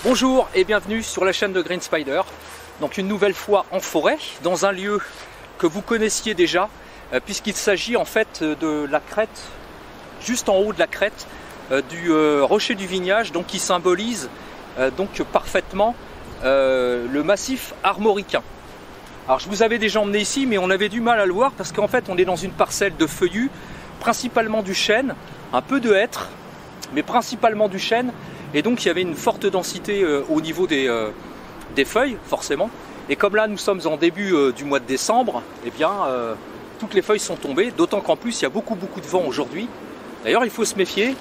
Bonjour et bienvenue sur la chaîne de Green Spider. Donc une nouvelle fois en forêt, dans un lieu que vous connaissiez déjà, puisqu'il s'agit en fait de la crête, juste en haut de la crête du rocher du Vignage, donc qui symbolise donc parfaitement le massif armoricain. Alors je vous avais déjà emmené ici, mais on avait du mal à le voir parce qu'en fait on est dans une parcelle de feuillus, principalement du chêne, un peu de hêtre, mais principalement du chêne. Et donc il y avait une forte densité au niveau des feuilles, forcément. Et comme là nous sommes en début du mois de décembre, eh bien toutes les feuilles sont tombées, d'autant qu'en plus il y a beaucoup de vent aujourd'hui. D'ailleurs il faut se méfier,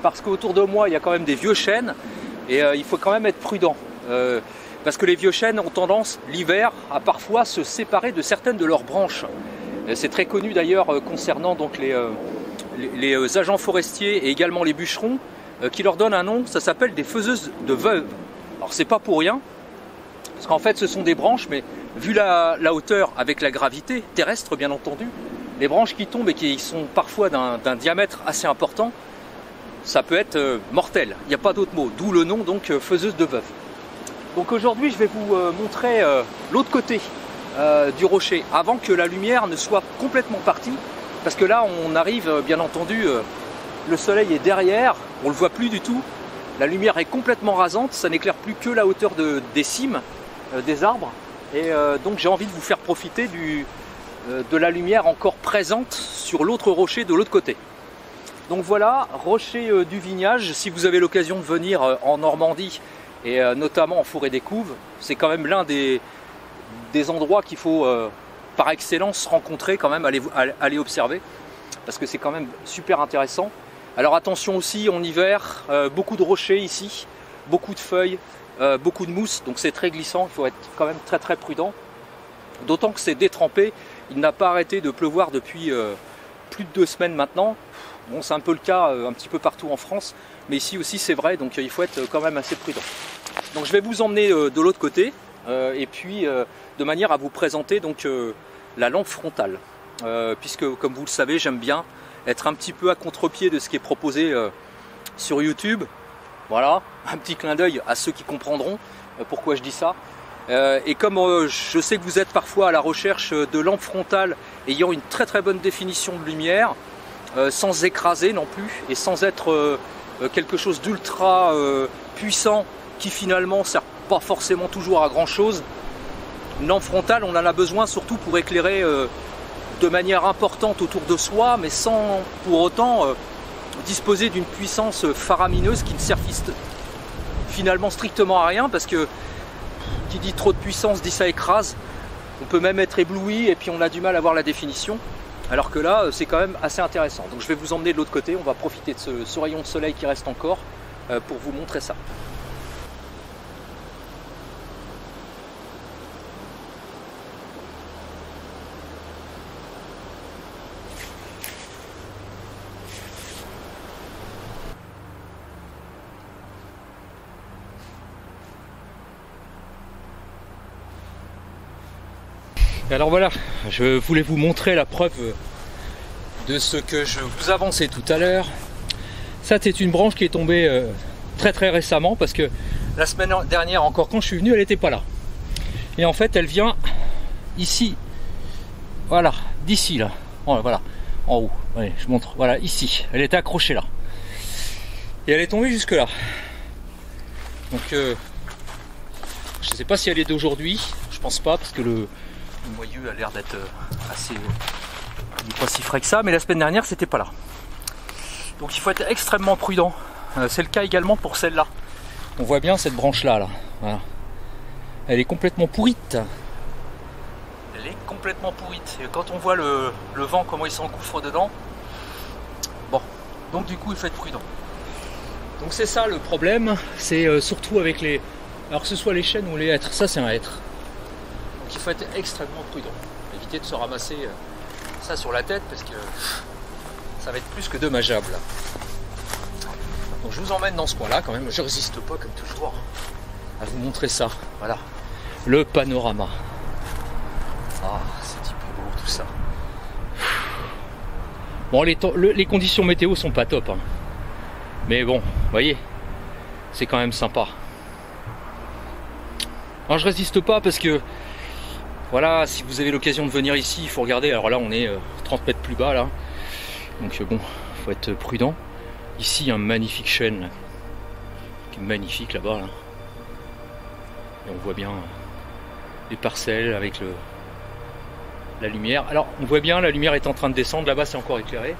parce qu'autour de moi il y a quand même des vieux chênes, et il faut quand même être prudent. Parce que les vieux chênes ont tendance, l'hiver, à parfois se séparer de certaines de leurs branches. C'est très connu d'ailleurs concernant donc les agents forestiers et également les bûcherons, qui leur donnent un nom, ça s'appelle des faiseuses de veuves. Alors c'est pas pour rien, parce qu'en fait ce sont des branches, mais vu la hauteur avec la gravité terrestre bien entendu, les branches qui tombent et qui sont parfois d'un diamètre assez important, ça peut être mortel, il n'y a pas d'autre mot, d'où le nom donc faiseuse de veuves. Donc aujourd'hui je vais vous montrer l'autre côté du rocher, avant que la lumière ne soit complètement partie, parce que là on arrive bien entendu, le soleil est derrière, on ne le voit plus du tout, la lumière est complètement rasante, ça n'éclaire plus que la hauteur des cimes des arbres, et donc j'ai envie de vous faire profiter de la lumière encore présente sur l'autre rocher de l'autre côté. Donc voilà, rocher du Vignage. Si vous avez l'occasion de venir en Normandie, et notamment en forêt des Couves, c'est quand même l'un des endroits qu'il faut par excellence rencontrer, quand même aller observer, parce que c'est quand même super intéressant. Alors attention aussi en hiver, beaucoup de rochers ici, beaucoup de feuilles, beaucoup de mousse, donc c'est très glissant, il faut être quand même très prudent. D'autant que c'est détrempé, il n'a pas arrêté de pleuvoir depuis plus de 2 semaines maintenant. Bon, c'est un peu le cas un petit peu partout en France, mais ici aussi c'est vrai, donc il faut être quand même assez prudent. Donc je vais vous emmener de l'autre côté, et puis de manière à vous présenter donc la lampe frontale, puisque comme vous le savez, j'aime bien être un petit peu à contre-pied de ce qui est proposé sur YouTube. Voilà, un petit clin d'œil à ceux qui comprendront pourquoi je dis ça. Et comme je sais que vous êtes parfois à la recherche de lampes frontales ayant une très bonne définition de lumière, sans écraser non plus, et sans être quelque chose d'ultra puissant qui finalement ne sert pas forcément toujours à grand chose, une lampe frontale on en a besoin surtout pour éclairer de manière importante autour de soi, mais sans pour autant disposer d'une puissance faramineuse qui ne sert finalement strictement à rien, parce que qui dit trop de puissance dit ça écrase, on peut même être ébloui et puis on a du mal à voir la définition, alors que là c'est quand même assez intéressant. Donc je vais vous emmener de l'autre côté, on va profiter de ce rayon de soleil qui reste encore pour vous montrer ça. Et alors voilà, je voulais vous montrer la preuve de ce que je vous avançais tout à l'heure. Ça c'est une branche qui est tombée très récemment, parce que la semaine dernière encore quand je suis venu elle n'était pas là. Et en fait elle vient ici, voilà, d'ici là, voilà, en haut, allez, je montre, voilà, ici, elle était accrochée là. Et elle est tombée jusque là. Donc je sais pas si elle est d'aujourd'hui, je pense pas, parce que le moyeu a l'air d'être assez, il n'est pas si frais que ça, mais la semaine dernière c'était pas là. Donc il faut être extrêmement prudent. C'est le cas également pour celle-là. On voit bien cette branche là, voilà. Elle est complètement pourrite. Elle est complètement pourrite. Et quand on voit le vent comment il s'engouffre dedans, bon, donc du coup il faut être prudent. Donc c'est ça le problème, c'est surtout avec les, alors que ce soit les chênes ou les hêtres, ça c'est un hêtre. Donc il faut être extrêmement prudent, éviter de se ramasser ça sur la tête, parce que ça va être plus que dommageable. Donc je vous emmène dans ce coin là quand même, je résiste pas comme toujours à vous montrer ça, voilà, le panorama. Ah, c'est petit peu beau tout ça. Bon, les conditions météo sont pas top, hein. Mais bon, vous voyez, c'est quand même sympa. Alors je résiste pas parce que voilà, si vous avez l'occasion de venir ici, il faut regarder. Alors là on est 30 mètres plus bas là, donc bon, faut être prudent. Ici il y a un magnifique chêne là, qui est magnifique là-bas là. Et on voit bien les parcelles avec la lumière. Alors on voit bien, la lumière est en train de descendre, là-bas c'est encore éclairé.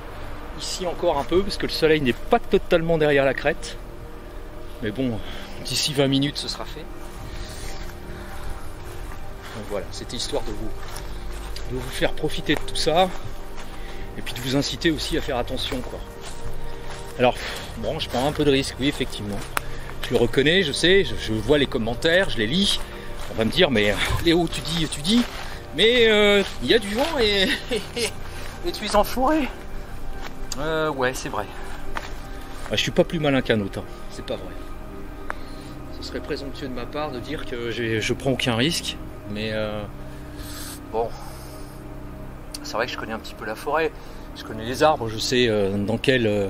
Ici encore un peu parce que le soleil n'est pas totalement derrière la crête. Mais bon, d'ici 20 minutes ce sera fait. Donc voilà, c'était histoire de vous faire profiter de tout ça. Et puis de vous inciter aussi à faire attention, quoi. Alors, bon, je prends un peu de risque, oui, effectivement. Je le reconnais, je sais, je vois les commentaires, je les lis. On va me dire, mais Léo, tu dis, mais il y a du vent et tu es en forêt. Ouais, c'est vrai. Je suis pas plus malin qu'un autre, hein. C'est pas vrai. Ce serait présomptueux de ma part de dire que je prends aucun risque. Mais bon, c'est vrai que je connais un petit peu la forêt, je connais les arbres, je sais dans quelles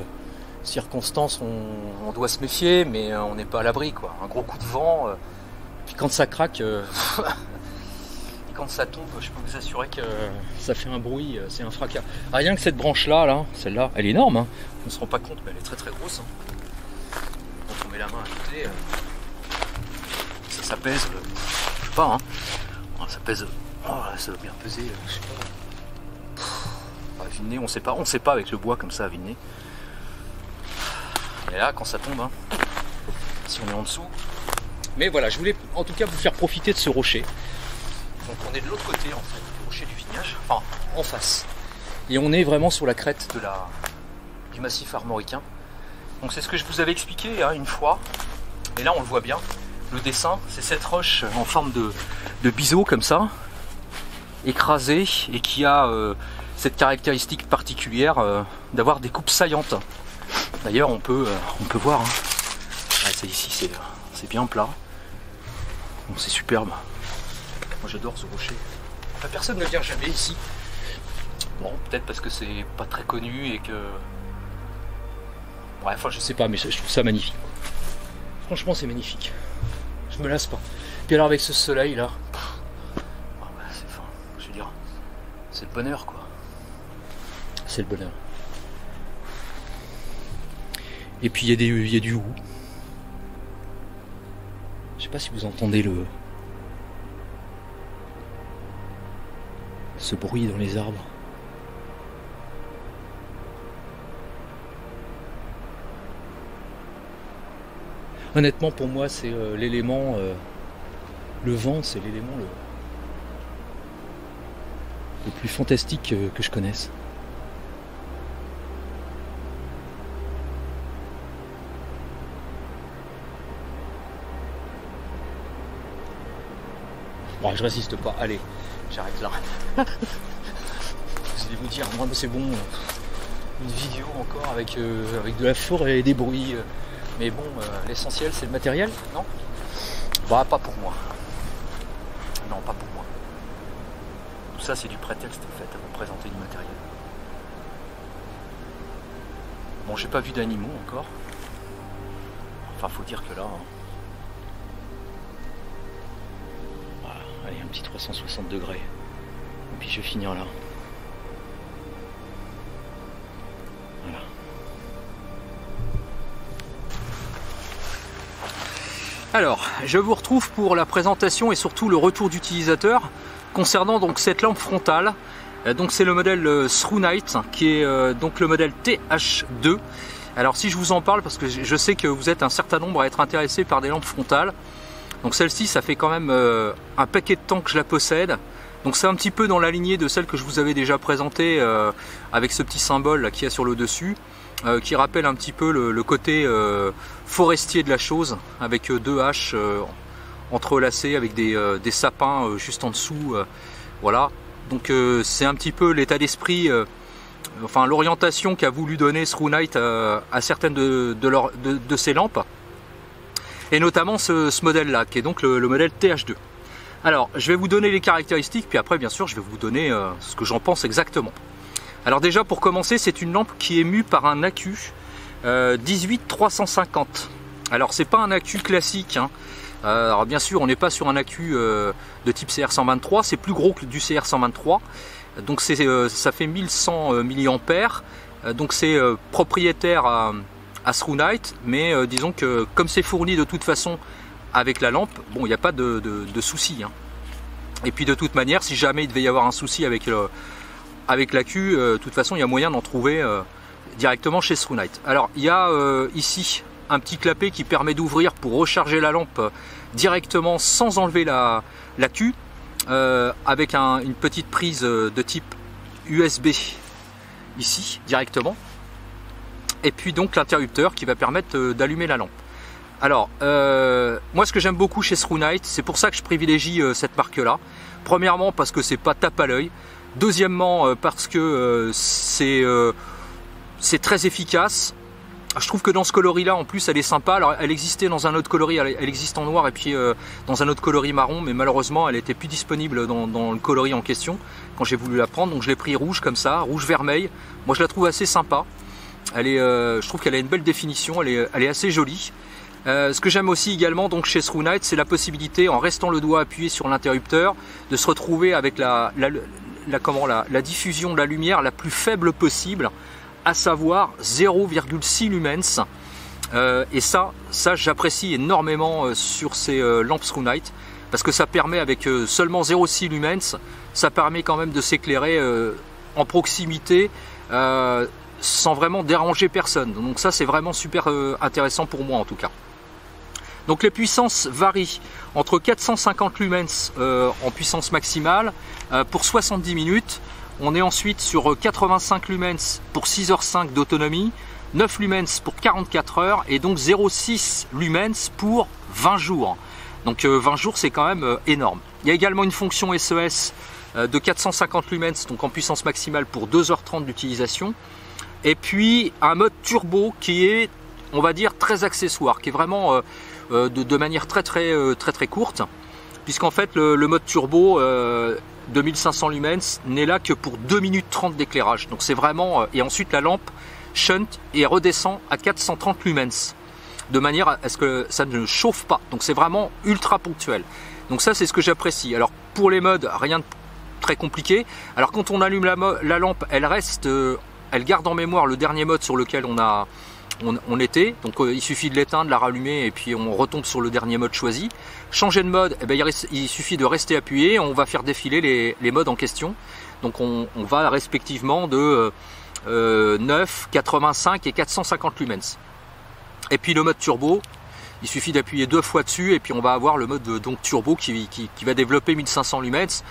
circonstances on doit se méfier, mais on n'est pas à l'abri, quoi. Un gros coup de vent, puis quand ça craque, et quand ça tombe, je peux vous assurer que ça fait un bruit, c'est un fracas. Rien que cette branche-là, celle-là, elle est énorme, hein. On ne se rend pas compte, mais elle est très très grosse, hein. Quand on met la main à côté, ça pèse, je sais pas, hein. Ça pèse, ça doit bien peser, je sais pas. À Vinay, on sait pas avec le bois comme ça à Vinay. Et là, quand ça tombe, hein, si on est en dessous. Mais voilà, je voulais en tout cas vous faire profiter de ce rocher. Donc on est de l'autre côté en fait, du rocher du Vignage, enfin en face. Et on est vraiment sur la crête du massif armoricain. Donc c'est ce que je vous avais expliqué hein, une fois. Et là on le voit bien. Le dessin, c'est cette roche en forme de biseau comme ça, écrasée, et qui a cette caractéristique particulière d'avoir des coupes saillantes. D'ailleurs on peut voir, hein. Ouais, c'est ici, c'est bien plat. Bon, c'est superbe. Moi j'adore ce rocher. Enfin, personne ne vient jamais ici. Bon, peut-être parce que c'est pas très connu et que... Bref, enfin, je sais pas, mais je trouve ça magnifique. Franchement c'est magnifique. Je me lasse pas. Puis alors avec ce soleil là, je veux dire, c'est le bonheur quoi. C'est le bonheur. Et puis il y a du hou. Je sais pas si vous entendez ce bruit dans les arbres. Honnêtement, pour moi, c'est l'élément, le vent, c'est l'élément le plus fantastique que je connaisse. Bon, je résiste pas. Allez, j'arrête là. Vous allez vous dire, moi, c'est bon. Une vidéo encore avec de la forêt et des bruits. Mais bon, l'essentiel c'est le matériel, non? Bah pas pour moi. Non, pas pour moi. Tout ça c'est du prétexte en fait à vous présenter du matériel. Bon, j'ai pas vu d'animaux encore. Enfin, faut dire que là... Hein. Voilà, allez, un petit 360 degrés. Et puis je vais finir là. Voilà. Alors, je vous retrouve pour la présentation et surtout le retour d'utilisateur concernant donc cette lampe frontale. Donc c'est le modèle ThruNite qui est donc le modèle TH2. Alors si je vous en parle parce que je sais que vous êtes un certain nombre à être intéressés par des lampes frontales. Donc celle-ci, ça fait quand même un paquet de temps que je la possède. Donc c'est un petit peu dans la lignée de celle que je vous avais déjà présentée avec ce petit symbole là, qu'il y a sur le dessus. Qui rappelle un petit peu le côté forestier de la chose, avec deux haches entrelacées avec des sapins juste en dessous. Voilà, donc c'est un petit peu l'état d'esprit, enfin l'orientation qu'a voulu donner ThruNite à certaines de ces lampes, et notamment ce modèle là, qui est donc le modèle TH2. Alors, je vais vous donner les caractéristiques, puis après bien sûr je vais vous donner ce que j'en pense exactement. Alors déjà pour commencer, c'est une lampe qui est mue par un accu 18350. Alors c'est pas un accu classique, hein. Alors bien sûr, on n'est pas sur un accu de type CR123, c'est plus gros que du CR123. Donc ça fait 1100 mAh. Donc c'est propriétaire à ThruNight, mais disons que comme c'est fourni de toute façon avec la lampe, bon, il n'y a pas de souci. Hein. Et puis de toute manière, si jamais il devait y avoir un souci avec l'accu, de toute façon, il y a moyen d'en trouver directement chez ThruNight. Alors, il y a ici un petit clapet qui permet d'ouvrir pour recharger la lampe directement sans enlever l'accu, avec une petite prise de type USB ici, directement. Et puis donc l'interrupteur qui va permettre d'allumer la lampe. Alors, moi ce que j'aime beaucoup chez ThruNight, c'est pour ça que je privilégie cette marque-là. Premièrement parce que c'est pas tape à l'œil. Deuxièmement parce que c'est très efficace. Je trouve que dans ce coloris-là, en plus, elle est sympa. Alors, elle existait dans un autre coloris, elle existe en noir et puis dans un autre coloris marron, mais malheureusement, elle était plus disponible dans le coloris en question quand j'ai voulu la prendre. Donc, je l'ai pris rouge comme ça, rouge-vermeil. Moi, je la trouve assez sympa. Je trouve qu'elle a une belle définition, elle est assez jolie. Ce que j'aime aussi également donc chez ThruNight, c'est la possibilité, en restant le doigt appuyé sur l'interrupteur, de se retrouver avec la diffusion de la lumière la plus faible possible, à savoir 0,6 lumens. Et ça j'apprécie énormément sur ces lampes ThruNight, parce que ça permet, avec seulement 0,6 lumens, ça permet quand même de s'éclairer en proximité, sans vraiment déranger personne. Donc ça, c'est vraiment super intéressant pour moi en tout cas. Donc les puissances varient entre 450 lumens en puissance maximale pour 70 minutes. On est ensuite sur 85 lumens pour 6h05 d'autonomie, 9 lumens pour 44 heures et donc 0,6 lumens pour 20 jours. Donc 20 jours, c'est quand même énorme. Il y a également une fonction SES de 450 lumens, donc en puissance maximale pour 2h30 d'utilisation. Et puis un mode turbo qui est, on va dire, très accessoire, qui est vraiment de manière très courte, puisqu'en fait le mode turbo de 1500 lumens n'est là que pour 2 minutes 30 d'éclairage. Donc c'est vraiment, et ensuite la lampe shunt et redescend à 430 lumens, de manière à ce que ça ne chauffe pas. Donc c'est vraiment ultra ponctuel. Donc ça, c'est ce que j'apprécie. Alors pour les modes, rien de très compliqué. Alors quand on allume la lampe, elle garde en mémoire le dernier mode sur lequel on était. Donc il suffit de l'éteindre, la rallumer et puis on retombe sur le dernier mode choisi. Changer de mode, il suffit de rester appuyé, on va faire défiler les modes en question. Donc on va respectivement de 9, 85 et 450 lumens. Et puis le mode turbo, il suffit d'appuyer 2 fois dessus et puis on va avoir le mode donc turbo qui va développer 1500 lumens,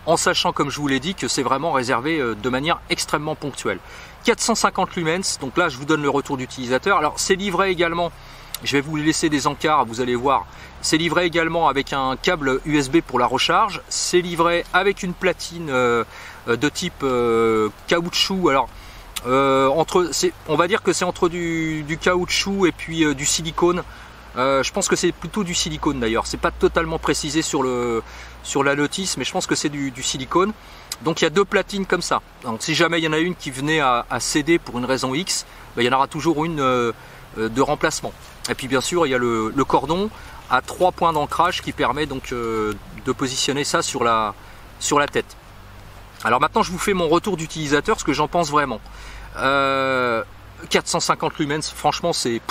en sachant, comme je vous l'ai dit, que c'est vraiment réservé de manière extrêmement ponctuelle. 450 lumens, donc là je vous donne le retour d'utilisateur. Alors c'est livré également, je vais vous laisser des encarts, vous allez voir, c'est livré également avec un câble USB pour la recharge, c'est livré avec une platine de type caoutchouc. Alors on va dire que c'est entre du caoutchouc et puis du silicone. Je pense que c'est plutôt du silicone d'ailleurs, c'est pas totalement précisé sur la notice, mais je pense que c'est du silicone. Donc il y a 2 platines comme ça. Donc si jamais il y en a une qui venait à céder pour une raison X, il y en aura toujours une de remplacement. Et puis bien sûr il y a le cordon à 3 points d'ancrage qui permet donc de positionner ça sur la tête. Alors maintenant je vous fais mon retour d'utilisateur, ce que j'en pense vraiment. 450 lumens, franchement c'est...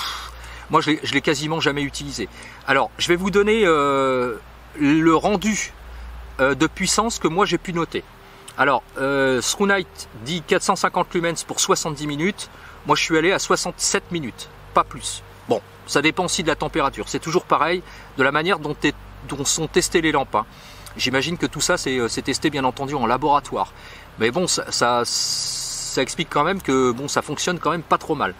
Moi je l'ai quasiment jamais utilisé. Alors je vais vous donner le rendu de puissance que moi j'ai pu noter. Alors ThruNight dit 450 lumens pour 70 minutes. Moi je suis allé à 67 minutes, pas plus. Bon, ça dépend aussi de la température. C'est toujours pareil, de la manière dont sont testées les lampes. Hein. J'imagine que tout ça c'est testé bien entendu en laboratoire. Mais bon, ça explique quand même que bon, ça fonctionne quand même pas trop mal.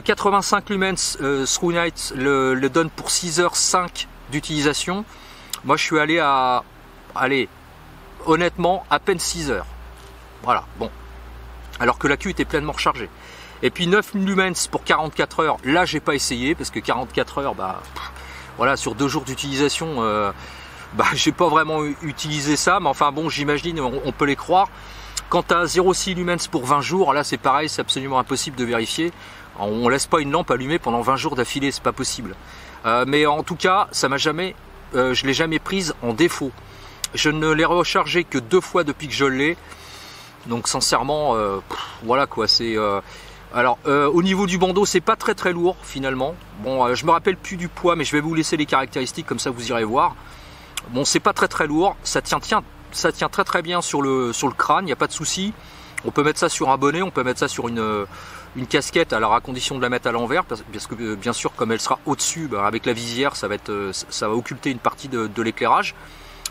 85 lumens, ThruNight le donne pour 6h05 d'utilisation. Moi je suis allé à, honnêtement, à peine 6 heures. Voilà, bon. Alors que l'accu était pleinement rechargé. Et puis 9 lumens pour 44 heures, là j'ai pas essayé, parce que 44 heures, voilà, sur 2 jours d'utilisation, j'ai pas vraiment utilisé ça, mais enfin bon, j'imagine, on peut les croire. Quant à 0,6 lumens pour 20 jours, là c'est pareil, c'est absolument impossible de vérifier. On laisse pas une lampe allumée pendant 20 jours d'affilée, c'est pas possible. Mais en tout cas, ça m'a jamais je l'ai jamais prise en défaut. Je ne l'ai rechargée que 2 fois depuis que je l'ai. Donc sincèrement, voilà quoi, c'est... Alors au niveau du bandeau, c'est pas très lourd finalement. Bon, je me rappelle plus du poids, mais je vais vous laisser les caractéristiques, comme ça vous irez voir. Bon, c'est pas très lourd, ça tient très bien sur le crâne, il n'y a pas de souci. On peut mettre ça sur un bonnet, on peut mettre ça sur une casquette, alors à condition de la mettre à l'envers, parce que bien sûr, comme elle sera au-dessus, bah, avec la visière, ça va occulter une partie de l'éclairage.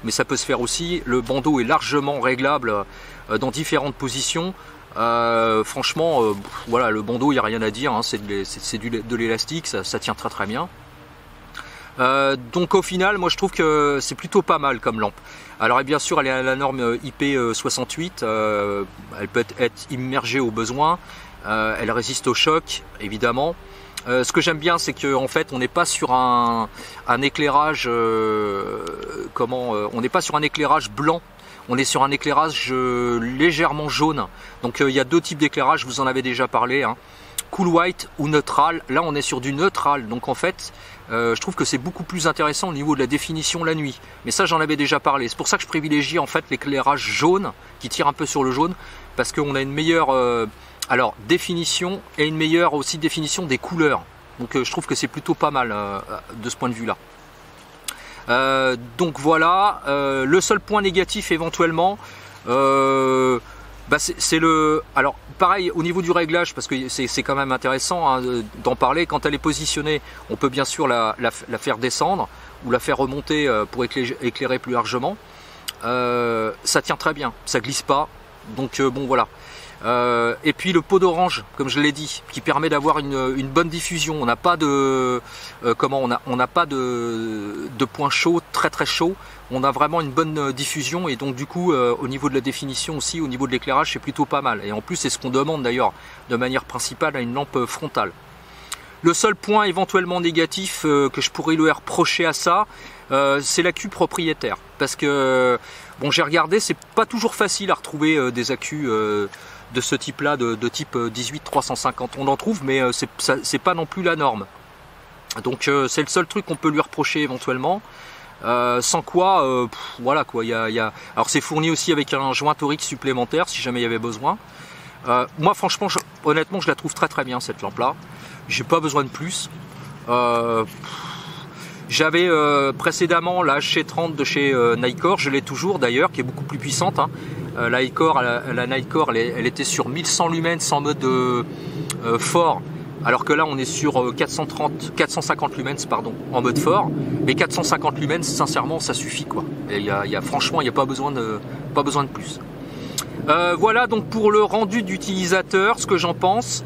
Mais ça peut se faire aussi. Le bandeau est largement réglable dans différentes positions. Franchement, voilà, le bandeau, il n'y a rien à dire, hein, c'est de l'élastique, ça tient très bien. Donc au final, moi je trouve que c'est plutôt pas mal comme lampe. Alors et bien sûr, elle est à la norme IP68, elle peut être immergée au besoin, elle résiste au choc, évidemment. Ce que j'aime bien, c'est qu'en fait, on n'est pas sur un éclairage, on n'est pas sur un éclairage blanc. On est sur un éclairage légèrement jaune. Donc il y a 2 types d'éclairage, vous en avez déjà parlé, hein. Cool white ou neutral. Là, on est sur du neutral. Donc en fait, je trouve que c'est beaucoup plus intéressant au niveau de la définition la nuit. Mais ça, j'en avais déjà parlé. C'est pour ça que je privilégie en fait l'éclairage jaune, qui tire un peu sur le jaune, parce qu'on a une meilleure définition et une meilleure aussi définition des couleurs. Donc je trouve que c'est plutôt pas mal de ce point de vue-là. Donc voilà, le seul point négatif éventuellement, c'est le... Alors pareil au niveau du réglage, parce que c'est quand même intéressant hein, d'en parler. Quand elle est positionnée, on peut bien sûr la faire descendre ou la faire remonter pour éclairer plus largement. Ça tient très bien, ça glisse pas. Donc bon voilà. Et puis le pot d'orange, comme je l'ai dit, qui permet d'avoir une bonne diffusion. On n'a pas de on n'a pas de point chaud, très chaud. On a vraiment une bonne diffusion et donc du coup au niveau de la définition aussi, au niveau de l'éclairage, c'est plutôt pas mal. Et en plus, c'est ce qu'on demande d'ailleurs de manière principale à une lampe frontale. Le seul point éventuellement négatif que je pourrais lui reprocher à ça, c'est l'accu propriétaire. Parce que bon, j'ai regardé, c'est pas toujours facile à retrouver des accus de ce type-là, de type 18-350. On en trouve, mais c'est pas non plus la norme. Donc c'est le seul truc qu'on peut lui reprocher éventuellement. Sans quoi, voilà quoi. Alors c'est fourni aussi avec un joint torique supplémentaire si jamais il y avait besoin. Moi franchement, honnêtement, je la trouve très bien cette lampe-là. J'ai pas besoin de plus. J'avais précédemment la H30 de chez Nikkor, je l'ai toujours d'ailleurs, qui est beaucoup plus puissante. Hein. La Nikkor, elle était sur 1100 lumens en mode fort, alors que là on est sur 450 lumens pardon, en mode fort. Mais 450 lumens, sincèrement, ça suffit quoi. Et franchement, il n'y a pas besoin de plus. Voilà donc pour le rendu d'utilisateur, ce que j'en pense.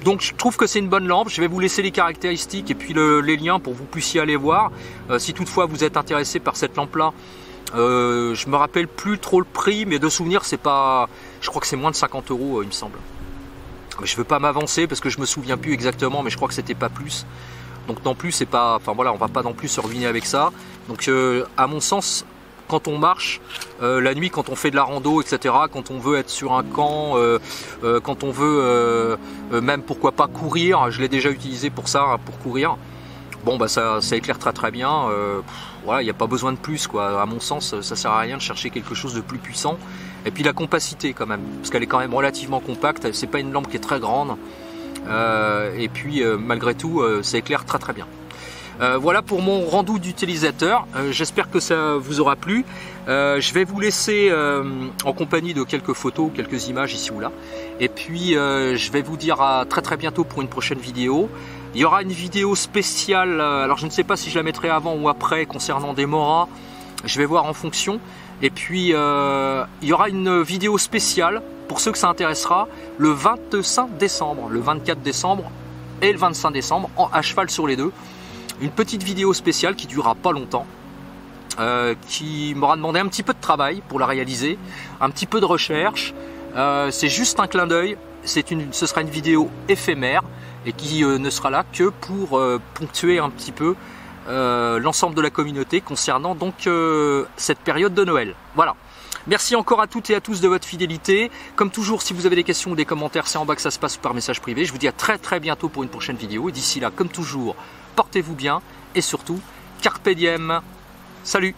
Donc je trouve que c'est une bonne lampe. Je vais vous laisser les caractéristiques et puis les liens pour que vous puissiez aller voir. Si toutefois vous êtes intéressé par cette lampe là, je me rappelle plus trop le prix, mais de souvenir c'est pas, je crois que c'est moins de 50 €, il me semble. Je veux pas m'avancer parce que je me souviens plus exactement, mais je crois que c'était pas plus. Donc non plus c'est pas, enfin voilà, on va pas non plus se ruiner avec ça. Donc à mon sens, quand on marche la nuit, quand on fait de la rando, etc., quand on veut être sur un camp, quand on veut même pourquoi pas courir, je l'ai déjà utilisé pour ça, pour courir. Bon bah ça éclaire très bien. Voilà, il n'y a pas besoin de plus quoi. À mon sens, ça sert à rien de chercher quelque chose de plus puissant. Et puis la compacité quand même, parce qu'elle est quand même relativement compacte. C'est pas une lampe qui est très grande. Et puis malgré tout, ça éclaire très bien. Voilà pour mon rendu d'utilisateur. J'espère que ça vous aura plu. Je vais vous laisser en compagnie de quelques photos, quelques images ici ou là. Et puis je vais vous dire à très bientôt pour une prochaine vidéo. Il y aura une vidéo spéciale, alors je ne sais pas si je la mettrai avant ou après concernant des Mora. Je vais voir en fonction. Et puis il y aura une vidéo spéciale pour ceux que ça intéressera le 25 décembre, le 24 décembre et le 25 décembre à cheval sur les deux. Une petite vidéo spéciale qui durera pas longtemps, qui m'aura demandé un petit peu de travail pour la réaliser, un petit peu de recherche. C'est juste un clin d'œil, ce sera une vidéo éphémère et qui ne sera là que pour ponctuer un petit peu l'ensemble de la communauté concernant donc cette période de Noël. Voilà. Merci encore à toutes et à tous de votre fidélité. Comme toujours, si vous avez des questions ou des commentaires, c'est en bas que ça se passe par message privé. Je vous dis à très bientôt pour une prochaine vidéo. Et d'ici là, comme toujours, portez-vous bien et surtout, carpe diem. Salut!